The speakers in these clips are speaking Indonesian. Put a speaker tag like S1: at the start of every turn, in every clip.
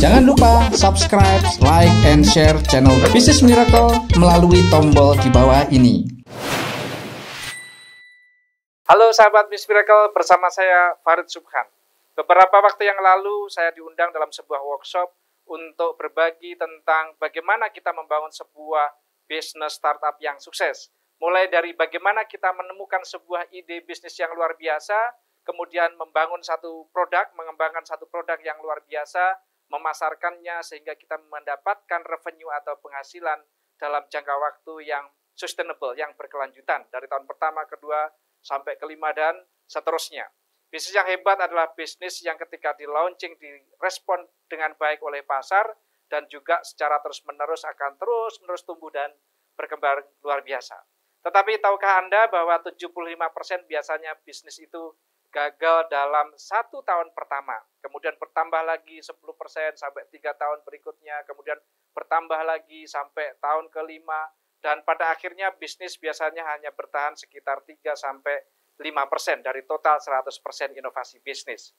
S1: Jangan lupa subscribe, like, and share channel Business Miracle melalui tombol di bawah ini.
S2: Halo sahabat Business Miracle, bersama saya Farid Subhan. Beberapa waktu yang lalu saya diundang dalam sebuah workshop untuk berbagi tentang bagaimana kita membangun sebuah bisnis startup yang sukses. Mulai dari bagaimana kita menemukan sebuah ide bisnis yang luar biasa, kemudian membangun satu produk, mengembangkan satu produk yang luar biasa, memasarkannya sehingga kita mendapatkan revenue atau penghasilan dalam jangka waktu yang sustainable, yang berkelanjutan dari tahun pertama, kedua, sampai kelima, dan seterusnya. Bisnis yang hebat adalah bisnis yang ketika di launching direspon dengan baik oleh pasar dan juga secara terus-menerus akan terus-menerus tumbuh dan berkembang luar biasa. Tetapi tahukah Anda bahwa 75% biasanya bisnis itu gagal dalam 1 tahun pertama, kemudian bertambah lagi 10% sampai 3 tahun berikutnya, kemudian bertambah lagi sampai tahun kelima, dan pada akhirnya bisnis biasanya hanya bertahan sekitar 3 sampai 5% dari total 100% inovasi bisnis.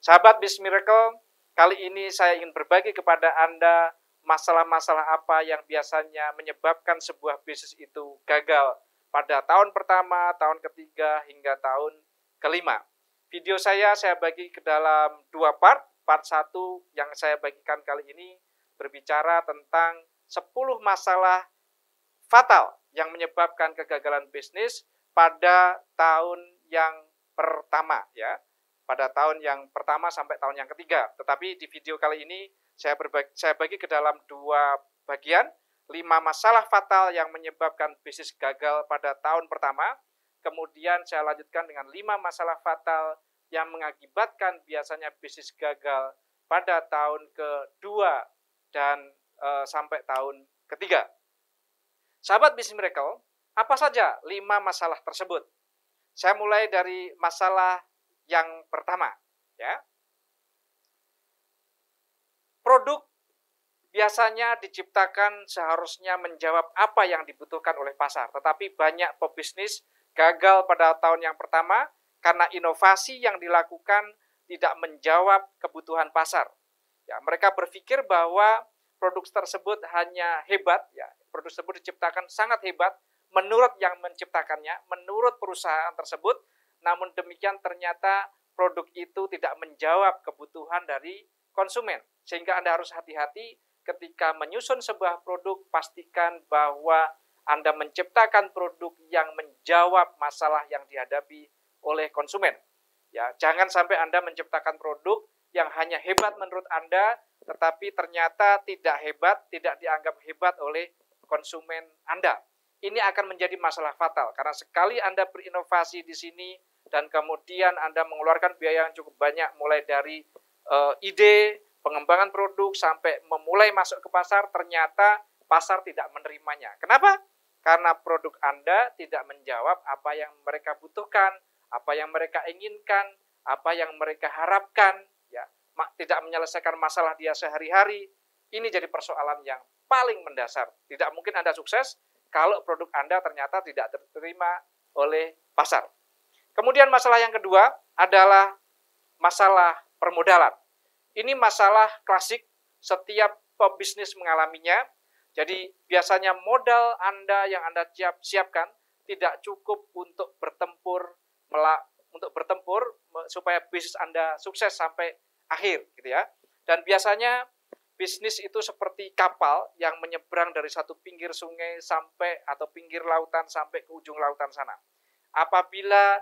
S2: Sahabat Business Miracle, kali ini saya ingin berbagi kepada Anda masalah-masalah apa yang biasanya menyebabkan sebuah bisnis itu gagal pada tahun pertama, tahun ketiga, hingga tahun kelima. Video saya bagi ke dalam 2 part. Part 1 yang saya bagikan kali ini berbicara tentang 10 masalah fatal yang menyebabkan kegagalan bisnis pada tahun yang pertama, ya. Pada tahun yang pertama sampai tahun yang ketiga. Tetapi di video kali ini saya bagi ke dalam 2 bagian, 5 masalah fatal yang menyebabkan bisnis gagal pada tahun pertama. Kemudian saya lanjutkan dengan 5 masalah fatal yang mengakibatkan biasanya bisnis gagal pada tahun kedua dan sampai tahun ketiga. Sahabat Business Miracle, apa saja 5 masalah tersebut? Saya mulai dari masalah yang pertama, ya. Produk biasanya diciptakan seharusnya menjawab apa yang dibutuhkan oleh pasar, tetapi banyak pebisnis gagal pada tahun yang pertama karena inovasi yang dilakukan tidak menjawab kebutuhan pasar. Ya, mereka berpikir bahwa produk tersebut hanya hebat, ya, produk tersebut diciptakan sangat hebat menurut yang menciptakannya, menurut perusahaan tersebut. Namun demikian ternyata produk itu tidak menjawab kebutuhan dari konsumen. Sehingga Anda harus hati-hati ketika menyusun sebuah produk, pastikan bahwa Anda menciptakan produk yang menjawab masalah yang dihadapi oleh konsumen. Ya, jangan sampai Anda menciptakan produk yang hanya hebat menurut Anda, tetapi ternyata tidak hebat, tidak dianggap hebat oleh konsumen Anda. Ini akan menjadi masalah fatal, karena sekali Anda berinovasi di sini, dan kemudian Anda mengeluarkan biaya yang cukup banyak, mulai dari ide, pengembangan produk, sampai memulai masuk ke pasar, ternyata pasar tidak menerimanya. Kenapa? Karena produk Anda tidak menjawab apa yang mereka butuhkan, apa yang mereka inginkan, apa yang mereka harapkan, ya, tidak menyelesaikan masalah dia sehari-hari. Ini jadi persoalan yang paling mendasar. Tidak mungkin Anda sukses kalau produk Anda ternyata tidak diterima oleh pasar. Kemudian masalah yang kedua adalah masalah permodalan. Ini masalah klasik, setiap pebisnis mengalaminya. Jadi biasanya modal Anda yang Anda siapkan tidak cukup untuk bertempur supaya bisnis Anda sukses sampai akhir, gitu ya. Dan biasanya bisnis itu seperti kapal yang menyeberang dari satu pinggir sungai sampai atau pinggir lautan sampai ke ujung lautan sana. Apabila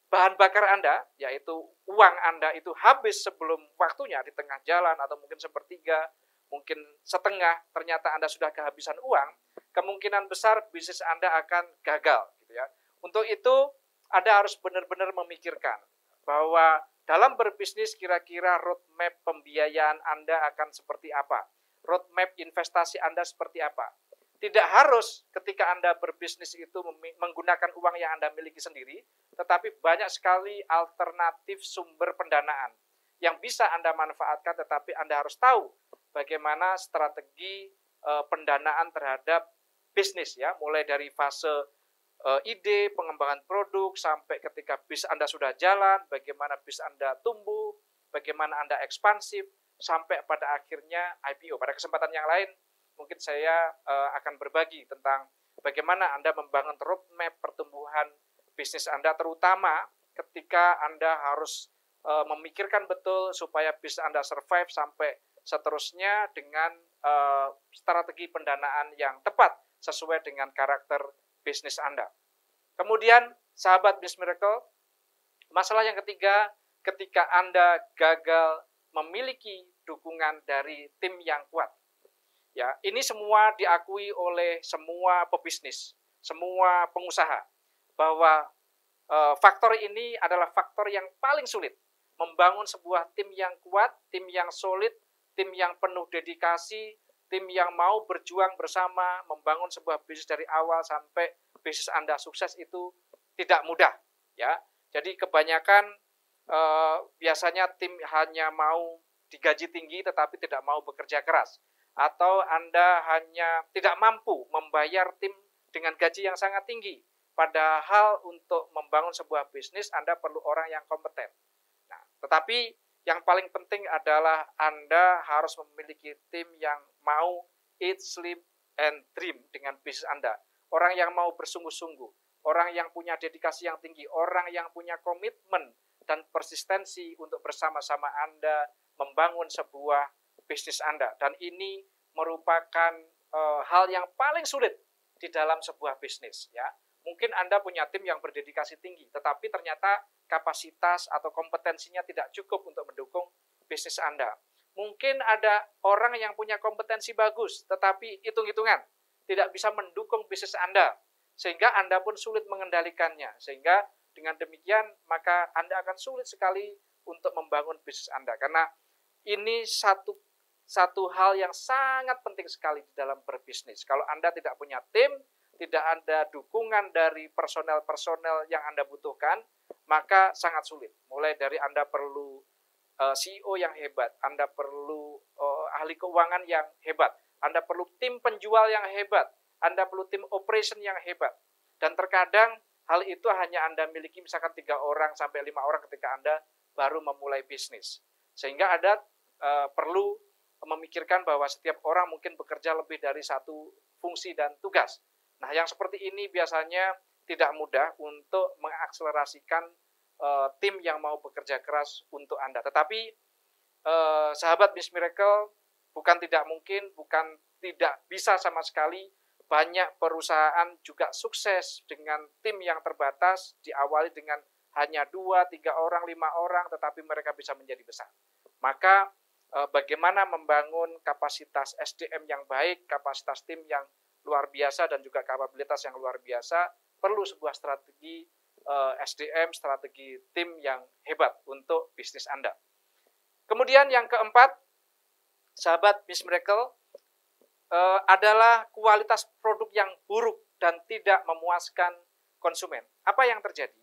S2: bahan bakar Anda, yaitu uang Anda itu habis sebelum waktunya di tengah jalan atau mungkin sepertiga, mungkin setengah, ternyata Anda sudah kehabisan uang, kemungkinan besar bisnis Anda akan gagal, gitu ya. Untuk itu Anda harus benar-benar memikirkan bahwa dalam berbisnis kira-kira roadmap pembiayaan Anda akan seperti apa, roadmap investasi Anda seperti apa. Tidak harus ketika Anda berbisnis itu menggunakan uang yang Anda miliki sendiri, tetapi banyak sekali alternatif sumber pendanaan yang bisa Anda manfaatkan, tetapi Anda harus tahu bagaimana strategi pendanaan terhadap bisnis, ya, mulai dari fase ide, pengembangan produk, sampai ketika bisnis Anda sudah jalan, bagaimana bisnis Anda tumbuh, bagaimana Anda ekspansif, sampai pada akhirnya IPO. Pada kesempatan yang lain mungkin saya akan berbagi tentang bagaimana Anda membangun roadmap pertumbuhan bisnis Anda, terutama ketika Anda harus memikirkan betul supaya bisnis Anda survive sampai seterusnya dengan strategi pendanaan yang tepat sesuai dengan karakter bisnis Anda. Kemudian, sahabat Business Miracle, masalah yang ketiga, ketika Anda gagal memiliki dukungan dari tim yang kuat. Ya, ini semua diakui oleh semua pebisnis, semua pengusaha, bahwa faktor ini adalah faktor yang paling sulit. Membangun sebuah tim yang kuat, tim yang solid, tim yang penuh dedikasi, tim yang mau berjuang bersama, membangun sebuah bisnis dari awal sampai bisnis Anda sukses itu tidak mudah. Ya, jadi kebanyakan biasanya tim hanya mau digaji tinggi tetapi tidak mau bekerja keras. Atau Anda hanya tidak mampu membayar tim dengan gaji yang sangat tinggi. Padahal untuk membangun sebuah bisnis Anda perlu orang yang kompeten. Nah, tetapi yang paling penting adalah Anda harus memiliki tim yang mau eat, sleep, and dream dengan bisnis Anda. Orang yang mau bersungguh-sungguh, orang yang punya dedikasi yang tinggi, orang yang punya komitmen dan persistensi untuk bersama-sama Anda membangun sebuah bisnis Anda. Dan ini merupakan hal yang paling sulit di dalam sebuah bisnis. Ya, mungkin Anda punya tim yang berdedikasi tinggi, tetapi ternyata kapasitas atau kompetensinya tidak cukup untuk mendukung bisnis Anda. Mungkin ada orang yang punya kompetensi bagus, tetapi hitung-hitungan tidak bisa mendukung bisnis Anda, sehingga Anda pun sulit mengendalikannya. Sehingga dengan demikian, maka Anda akan sulit sekali untuk membangun bisnis Anda. Karena ini satu hal yang sangat penting sekali di dalam berbisnis. Kalau Anda tidak punya tim, tidak ada dukungan dari personel-personel yang Anda butuhkan, maka sangat sulit. Mulai dari Anda perlu CEO yang hebat, Anda perlu ahli keuangan yang hebat, Anda perlu tim penjual yang hebat, Anda perlu tim operation yang hebat. Dan terkadang hal itu hanya Anda miliki misalkan 3 orang sampai 5 orang ketika Anda baru memulai bisnis. Sehingga Anda perlu memikirkan bahwa setiap orang mungkin bekerja lebih dari satu fungsi dan tugas. Nah, yang seperti ini biasanya tidak mudah untuk mengakselerasikan tim yang mau bekerja keras untuk Anda. Tetapi sahabat Business Miracle, bukan tidak mungkin, bukan tidak bisa sama sekali. Banyak perusahaan juga sukses dengan tim yang terbatas, diawali dengan hanya 2, 3 orang, 5 orang, tetapi mereka bisa menjadi besar. Maka bagaimana membangun kapasitas SDM yang baik, kapasitas tim yang luar biasa, dan juga kapabilitas yang luar biasa, perlu sebuah strategi SDM, strategi tim yang hebat untuk bisnis Anda. Kemudian yang keempat, sahabat Business Miracle, adalah kualitas produk yang buruk dan tidak memuaskan konsumen. Apa yang terjadi?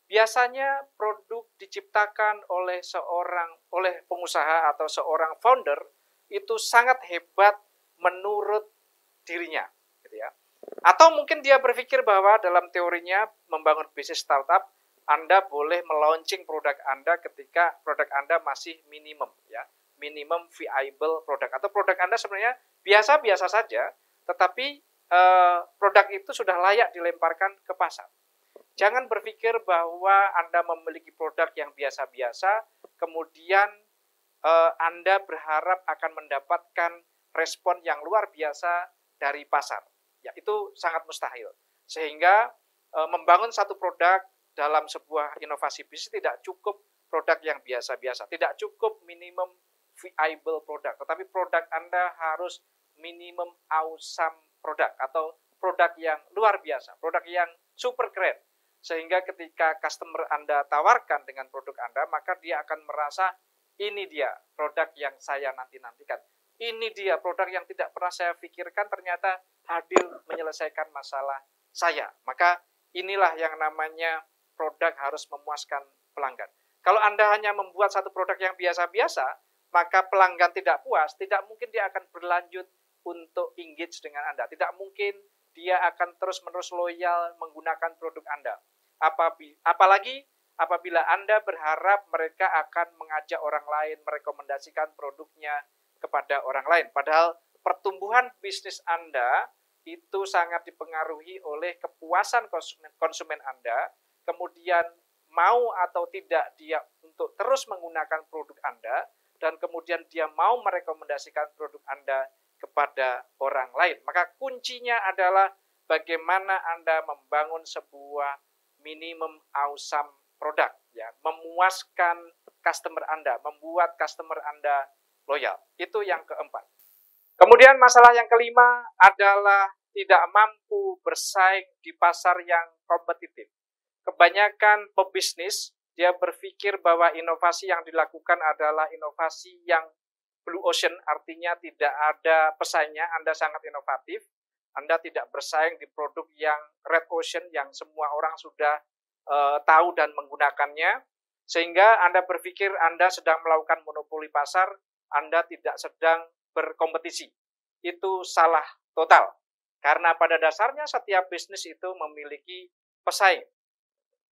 S2: Biasanya produk diciptakan oleh pengusaha atau seorang founder itu sangat hebat menurut dirinya, gitu ya. Atau mungkin dia berpikir bahwa dalam teorinya membangun bisnis startup, Anda boleh melaunching produk Anda ketika produk Anda masih minimum, ya, minimum viable produk, atau produk Anda sebenarnya biasa-biasa saja, tetapi produk itu sudah layak dilemparkan ke pasar. Jangan berpikir bahwa Anda memiliki produk yang biasa-biasa, kemudian Anda berharap akan mendapatkan respon yang luar biasa dari pasar. Ya, itu sangat mustahil. Sehingga membangun satu produk dalam sebuah inovasi bisnis tidak cukup produk yang biasa-biasa, tidak cukup minimum viable produk, tetapi produk Anda harus minimum awesome produk atau produk yang luar biasa, produk yang super keren. Sehingga ketika customer Anda tawarkan dengan produk Anda, maka dia akan merasa ini dia produk yang saya nanti-nantikan. Ini dia produk yang tidak pernah saya pikirkan ternyata hadir menyelesaikan masalah saya. Maka inilah yang namanya produk harus memuaskan pelanggan. Kalau Anda hanya membuat satu produk yang biasa-biasa, maka pelanggan tidak puas, tidak mungkin dia akan berlanjut untuk engage dengan Anda. Tidak mungkin dia akan terus-menerus loyal menggunakan produk Anda. Apalagi apabila Anda berharap mereka akan mengajak orang lain, merekomendasikan produknya kepada orang lain. Padahal pertumbuhan bisnis Anda itu sangat dipengaruhi oleh kepuasan konsumen Anda, kemudian mau atau tidak dia untuk terus menggunakan produk Anda, dan kemudian dia mau merekomendasikan produk Anda kepada orang lain. Maka kuncinya adalah bagaimana Anda membangun sebuah minimum awesome produk, ya, memuaskan customer Anda, membuat customer Anda loyal. Itu yang keempat. Kemudian masalah yang kelima adalah tidak mampu bersaing di pasar yang kompetitif. Kebanyakan pebisnis, dia berpikir bahwa inovasi yang dilakukan adalah inovasi yang blue ocean, artinya tidak ada pesaingnya, Anda sangat inovatif, Anda tidak bersaing di produk yang red ocean, yang semua orang sudah tahu dan menggunakannya, sehingga Anda berpikir Anda sedang melakukan monopoli pasar, Anda tidak sedang berkompetisi. Itu salah total. Karena pada dasarnya setiap bisnis itu memiliki pesaing.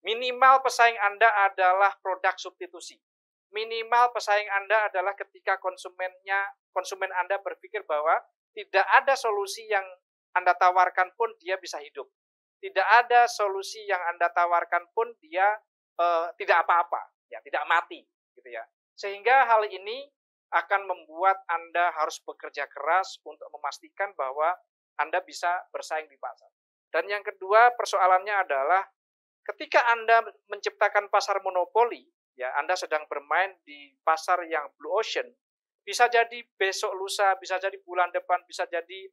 S2: Minimal pesaing Anda adalah produk substitusi. Minimal pesaing Anda adalah ketika konsumen Anda berpikir bahwa tidak ada solusi yang Anda tawarkan pun dia bisa hidup. Tidak ada solusi yang Anda tawarkan pun dia tidak apa-apa, ya, tidak mati, gitu ya. Sehingga hal ini akan membuat Anda harus bekerja keras untuk memastikan bahwa Anda bisa bersaing di pasar. Dan yang kedua, persoalannya adalah ketika Anda menciptakan pasar monopoli, ya, Anda sedang bermain di pasar yang blue ocean, bisa jadi besok lusa, bisa jadi bulan depan, bisa jadi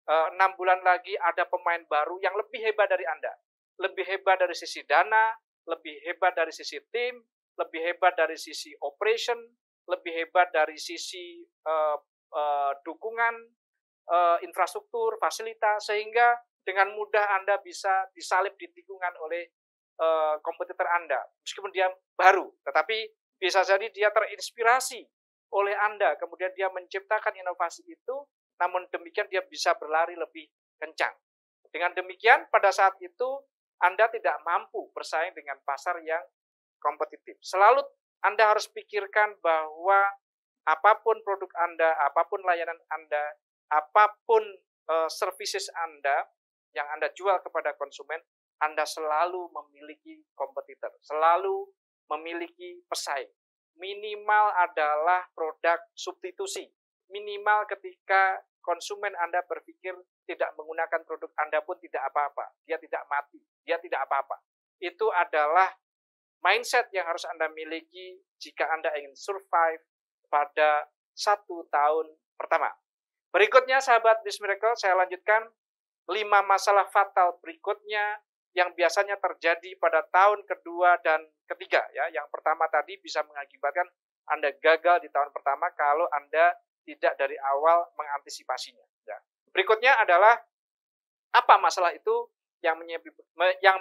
S2: 6 bulan lagi ada pemain baru yang lebih hebat dari Anda. Lebih hebat dari sisi dana, lebih hebat dari sisi tim, lebih hebat dari sisi operation, lebih hebat dari sisi dukungan, infrastruktur, fasilitas, sehingga dengan mudah Anda bisa disalip di tikungan oleh kompetitor Anda. Meskipun dia baru, tetapi bisa jadi dia terinspirasi oleh Anda, kemudian dia menciptakan inovasi itu, namun demikian dia bisa berlari lebih kencang. Dengan demikian, pada saat itu Anda tidak mampu bersaing dengan pasar yang kompetitif. Selalu Anda harus pikirkan bahwa apapun produk Anda, apapun layanan Anda, apapun services Anda yang Anda jual kepada konsumen, Anda selalu memiliki kompetitor, selalu memiliki pesaing. Minimal adalah produk substitusi. Minimal ketika konsumen Anda berpikir tidak menggunakan produk Anda pun tidak apa-apa. Dia tidak mati, dia tidak apa-apa. Itu adalah mindset yang harus Anda miliki jika Anda ingin survive pada 1 tahun pertama. Berikutnya, sahabat Business Miracle, saya lanjutkan 5 masalah fatal berikutnya yang biasanya terjadi pada tahun kedua dan ketiga. Ya, yang pertama tadi bisa mengakibatkan Anda gagal di tahun pertama kalau Anda tidak dari awal mengantisipasinya. Ya. Berikutnya adalah apa masalah itu yang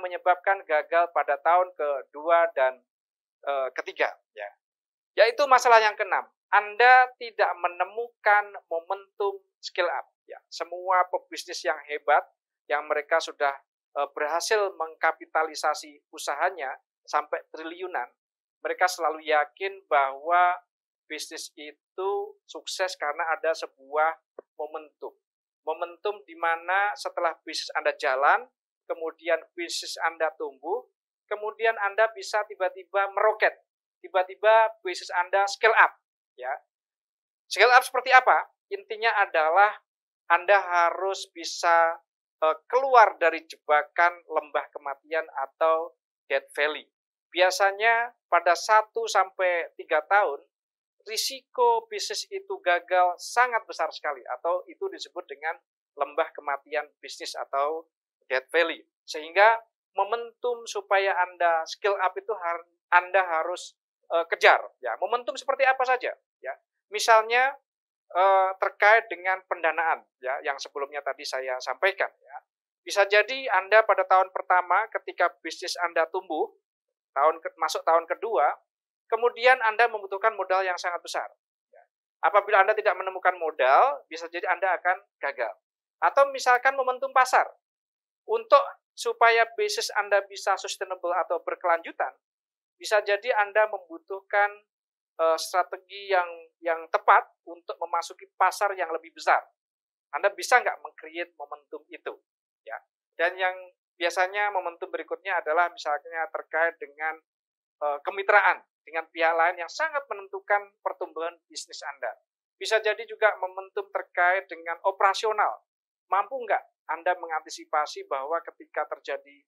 S2: menyebabkan gagal pada tahun kedua dan ketiga. Ya. Yaitu masalah yang keenam. Anda tidak menemukan momentum scale up. Ya. Semua pebisnis yang hebat, yang mereka sudah berhasil mengkapitalisasi usahanya sampai triliunan, mereka selalu yakin bahwa bisnis itu sukses karena ada sebuah momentum. Momentum di mana setelah bisnis Anda jalan, kemudian bisnis Anda tumbuh, kemudian Anda bisa tiba-tiba meroket. Tiba-tiba bisnis Anda scale up. Ya. Scale up seperti apa? Intinya adalah Anda harus bisa keluar dari jebakan lembah kematian atau death valley. Biasanya pada 1-3 tahun, risiko bisnis itu gagal sangat besar sekali, atau itu disebut dengan lembah kematian bisnis atau death valley. Sehingga momentum supaya Anda scale up itu Anda harus kejar. Ya, momentum seperti apa saja? Ya, misalnya terkait dengan pendanaan, ya, yang sebelumnya tadi saya sampaikan. Ya. Bisa jadi Anda pada tahun pertama ketika bisnis Anda tumbuh, masuk tahun kedua, kemudian Anda membutuhkan modal yang sangat besar. Apabila Anda tidak menemukan modal, bisa jadi Anda akan gagal. Atau misalkan momentum pasar. Untuk supaya bisnis Anda bisa sustainable atau berkelanjutan, bisa jadi Anda membutuhkan strategi yang tepat untuk memasuki pasar yang lebih besar. Anda bisa nggak meng-create momentum itu, ya. Dan yang biasanya momentum berikutnya adalah misalnya terkait dengan kemitraan dengan pihak lain yang sangat menentukan pertumbuhan bisnis Anda. Bisa jadi juga momentum terkait dengan operasional. Mampu nggak Anda mengantisipasi bahwa ketika terjadi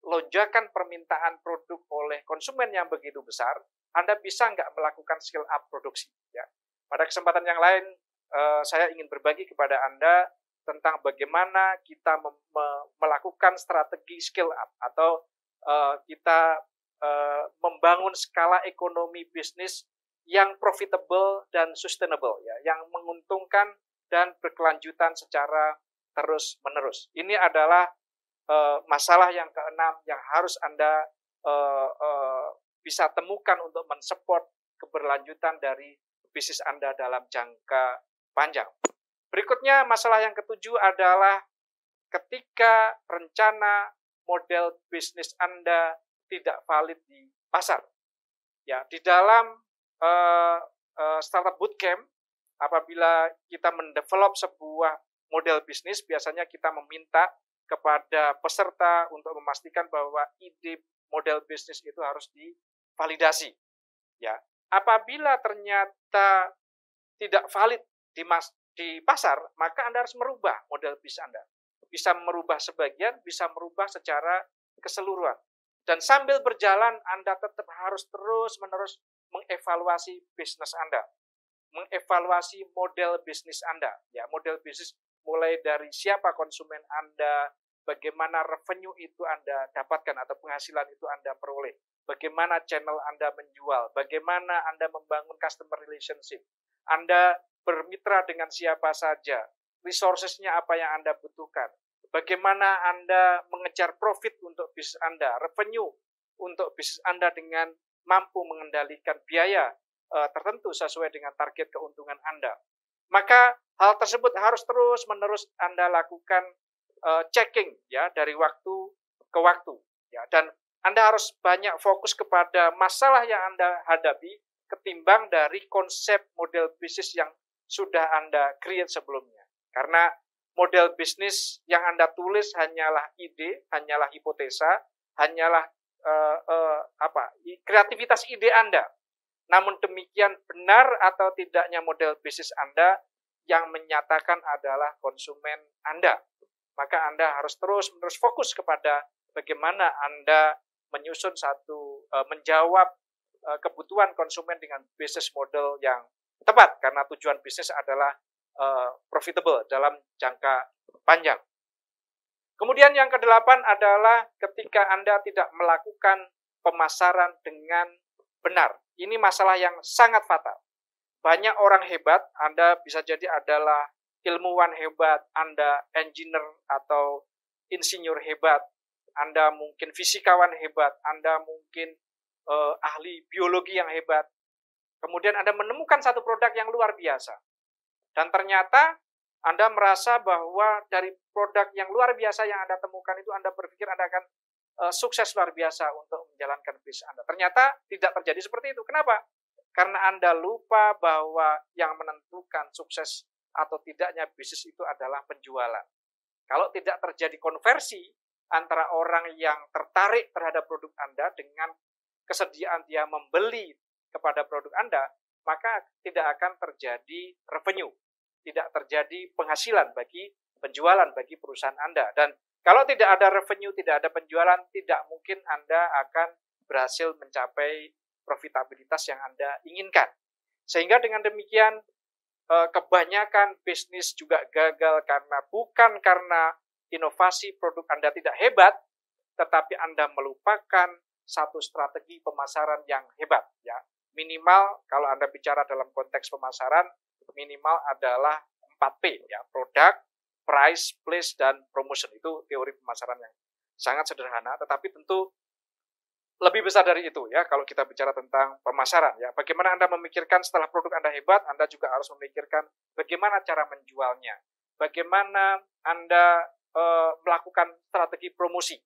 S2: lonjakan permintaan produk oleh konsumen yang begitu besar, Anda bisa nggak melakukan scale up produksi? Ya. Pada kesempatan yang lain, saya ingin berbagi kepada Anda tentang bagaimana kita melakukan strategi scale up atau kita membangun skala ekonomi bisnis yang profitable dan sustainable, ya, yang menguntungkan dan berkelanjutan secara terus-menerus. Ini adalah masalah yang keenam yang harus Anda bisa temukan untuk mensupport keberlanjutan dari bisnis Anda dalam jangka panjang. Berikutnya, masalah yang ketujuh adalah ketika rencana model bisnis Anda tidak valid di pasar. Ya, di dalam startup bootcamp, apabila kita mendevelop sebuah model bisnis, biasanya kita meminta kepada peserta untuk memastikan bahwa ide model bisnis itu harus divalidasi. Ya, apabila ternyata tidak valid di pasar, maka Anda harus merubah model bisnis Anda. Bisa merubah sebagian, bisa merubah secara keseluruhan. Dan sambil berjalan, Anda tetap harus terus-menerus mengevaluasi bisnis Anda, mengevaluasi model bisnis Anda. Ya, model bisnis mulai dari siapa konsumen Anda, bagaimana revenue itu Anda dapatkan atau penghasilan itu Anda peroleh, bagaimana channel Anda menjual, bagaimana Anda membangun customer relationship, Anda bermitra dengan siapa saja, resources-nya apa yang Anda butuhkan, bagaimana Anda mengejar profit untuk bisnis Anda, revenue untuk bisnis Anda dengan mampu mengendalikan biaya tertentu sesuai dengan target keuntungan Anda. Maka hal tersebut harus terus-menerus Anda lakukan checking, ya, dari waktu ke waktu, ya, dan Anda harus banyak fokus kepada masalah yang Anda hadapi ketimbang dari konsep model bisnis yang sudah Anda create sebelumnya. Karena model bisnis yang Anda tulis hanyalah ide, hanyalah hipotesa, hanyalah kreativitas ide Anda. Namun demikian, benar atau tidaknya model bisnis Anda yang menyatakan adalah konsumen Anda. Maka Anda harus terus-menerus fokus kepada bagaimana Anda menyusun menjawab kebutuhan konsumen dengan bisnis model yang tepat, karena tujuan bisnis adalah profitable dalam jangka panjang. Kemudian yang kedelapan adalah ketika Anda tidak melakukan pemasaran dengan benar. Ini masalah yang sangat fatal. Banyak orang hebat, Anda bisa jadi adalah ilmuwan hebat, Anda engineer atau insinyur hebat, Anda mungkin fisikawan hebat, Anda mungkin ahli biologi yang hebat. Kemudian Anda menemukan satu produk yang luar biasa. Dan ternyata Anda merasa bahwa dari produk yang luar biasa yang Anda temukan itu, Anda berpikir Anda akan sukses luar biasa untuk menjalankan bisnis Anda. Ternyata tidak terjadi seperti itu. Kenapa? Karena Anda lupa bahwa yang menentukan sukses atau tidaknya bisnis itu adalah penjualan. Kalau tidak terjadi konversi antara orang yang tertarik terhadap produk Anda dengan kesediaan dia membeli kepada produk Anda, maka tidak akan terjadi revenue, tidak terjadi penghasilan bagi penjualan bagi perusahaan Anda. Dan kalau tidak ada revenue, tidak ada penjualan, tidak mungkin Anda akan berhasil mencapai profitabilitas yang Anda inginkan. Sehingga dengan demikian, kebanyakan bisnis juga gagal bukan karena inovasi produk Anda tidak hebat, tetapi Anda melupakan satu strategi pemasaran yang hebat. Ya, minimal kalau Anda bicara dalam konteks pemasaran, minimal adalah 4P, ya, produk, price, place, dan promotion. Itu teori pemasaran yang sangat sederhana, tetapi tentu lebih besar dari itu, ya, kalau kita bicara tentang pemasaran. Ya, bagaimana Anda memikirkan setelah produk Anda hebat, Anda juga harus memikirkan bagaimana cara menjualnya, bagaimana Anda melakukan strategi promosi.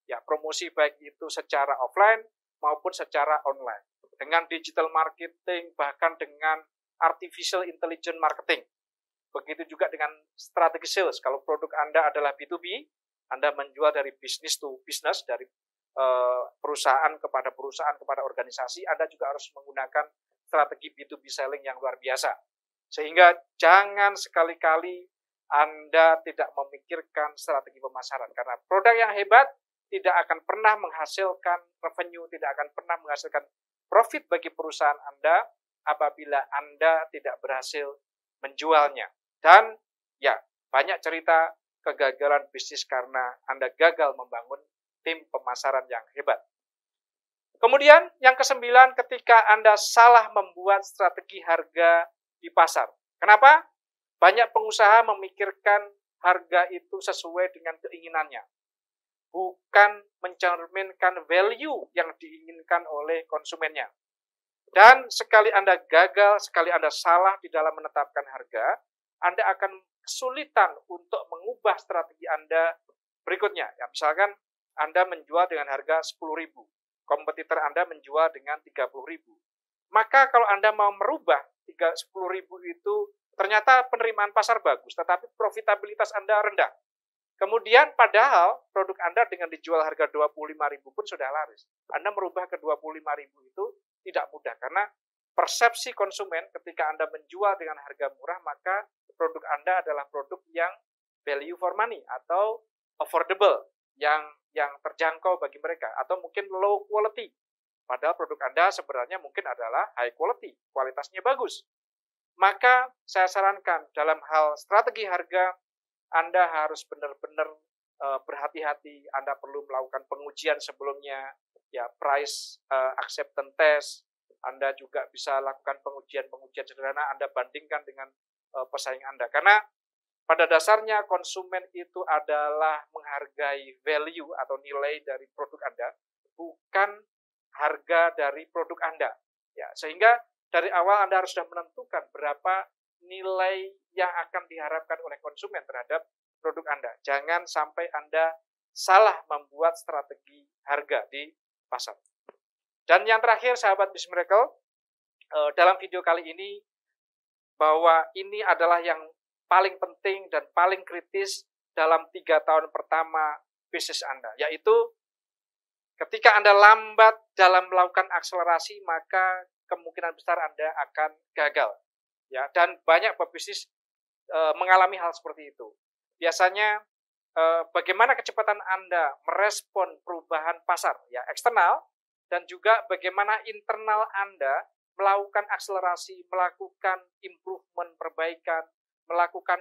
S2: Ya, promosi baik itu secara offline maupun secara online. Dengan digital marketing, bahkan dengan artificial intelligence marketing. Begitu juga dengan strategi sales. Kalau produk Anda adalah B2B, Anda menjual dari business to business, dari perusahaan kepada organisasi, Anda juga harus menggunakan strategi B2B selling yang luar biasa. Sehingga jangan sekali-kali Anda tidak memikirkan strategi pemasaran. Karena produk yang hebat tidak akan pernah menghasilkan revenue, tidak akan pernah menghasilkan profit bagi perusahaan Anda apabila Anda tidak berhasil menjualnya. Dan ya, banyak cerita kegagalan bisnis karena Anda gagal membangun tim pemasaran yang hebat. Kemudian yang ke-9, ketika Anda salah membuat strategi harga di pasar. Kenapa? Banyak pengusaha memikirkan harga itu sesuai dengan keinginannya, bukan mencerminkan value yang diinginkan oleh konsumennya. Dan sekali Anda gagal, sekali Anda salah di dalam menetapkan harga, Anda akan kesulitan untuk mengubah strategi Anda berikutnya. Ya, misalkan Anda menjual dengan harga 10.000, kompetitor Anda menjual dengan 30.000. Maka kalau Anda mau merubah 10.000 itu, ternyata penerimaan pasar bagus, tetapi profitabilitas Anda rendah. Kemudian padahal produk Anda dengan dijual harga 25.000 pun sudah laris. Anda merubah ke 25.000 itu tidak mudah, karena persepsi konsumen ketika Anda menjual dengan harga murah, maka produk Anda adalah produk yang value for money atau affordable, yang terjangkau bagi mereka, atau mungkin low quality. Padahal produk Anda sebenarnya mungkin adalah high quality, kualitasnya bagus. Maka saya sarankan dalam hal strategi harga, Anda harus benar-benar berhati-hati. Anda perlu melakukan pengujian sebelumnya, ya, price acceptance test. Anda juga bisa lakukan pengujian sederhana, Anda bandingkan dengan pesaing Anda. Karena pada dasarnya konsumen itu adalah menghargai value atau nilai dari produk Anda, bukan harga dari produk Anda. Ya, sehingga dari awal Anda harus sudah menentukan berapa nilai yang akan diharapkan oleh konsumen terhadap produk Anda. Jangan sampai Anda salah membuat strategi harga di pasar. Dan yang terakhir, sahabat Business Miracle, dalam video kali ini, bahwa ini adalah yang paling penting dan paling kritis dalam 3 tahun pertama bisnis Anda, yaitu ketika Anda lambat dalam melakukan akselerasi, maka kemungkinan besar Anda akan gagal. Ya, dan banyak pebisnis mengalami hal seperti itu. Biasanya bagaimana kecepatan Anda merespon perubahan pasar, ya, eksternal, dan juga bagaimana internal Anda melakukan akselerasi, melakukan improvement, perbaikan, melakukan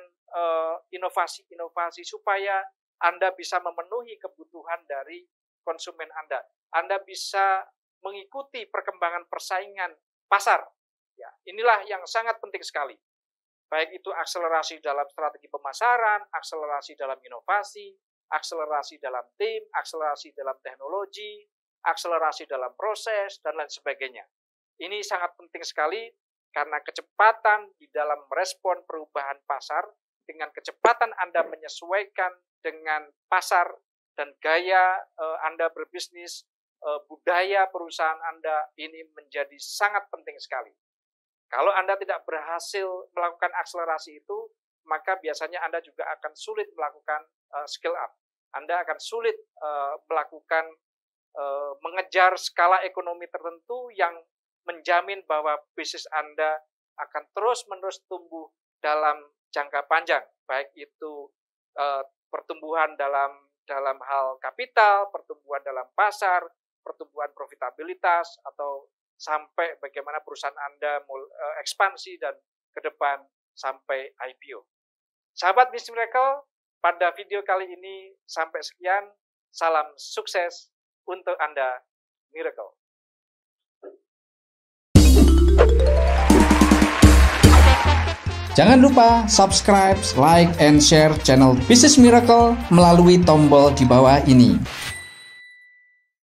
S2: inovasi-inovasi supaya Anda bisa memenuhi kebutuhan dari konsumen Anda. Anda bisa mengikuti perkembangan persaingan pasar. Ya, inilah yang sangat penting sekali. Baik itu akselerasi dalam strategi pemasaran, akselerasi dalam inovasi, akselerasi dalam tim, akselerasi dalam teknologi, akselerasi dalam proses, dan lain sebagainya. Ini sangat penting sekali karena kecepatan di dalam merespon perubahan pasar, dengan kecepatan Anda menyesuaikan dengan pasar dan gaya Anda berbisnis, budaya perusahaan Anda, ini menjadi sangat penting sekali. Kalau Anda tidak berhasil melakukan akselerasi itu, maka biasanya Anda juga akan sulit melakukan scale up. Anda akan sulit melakukan mengejar skala ekonomi tertentu yang menjamin bahwa bisnis Anda akan terus-menerus tumbuh dalam jangka panjang, baik itu pertumbuhan dalam hal kapital, pertumbuhan dalam pasar, pertumbuhan profitabilitas, atau sampai bagaimana perusahaan Anda ekspansi dan ke depan sampai IPO. Sahabat Business Miracle, pada video kali ini sampai sekian. Salam sukses untuk Anda, Miracle.
S1: Jangan lupa subscribe, like, and share channel Business Miracle melalui tombol di bawah ini.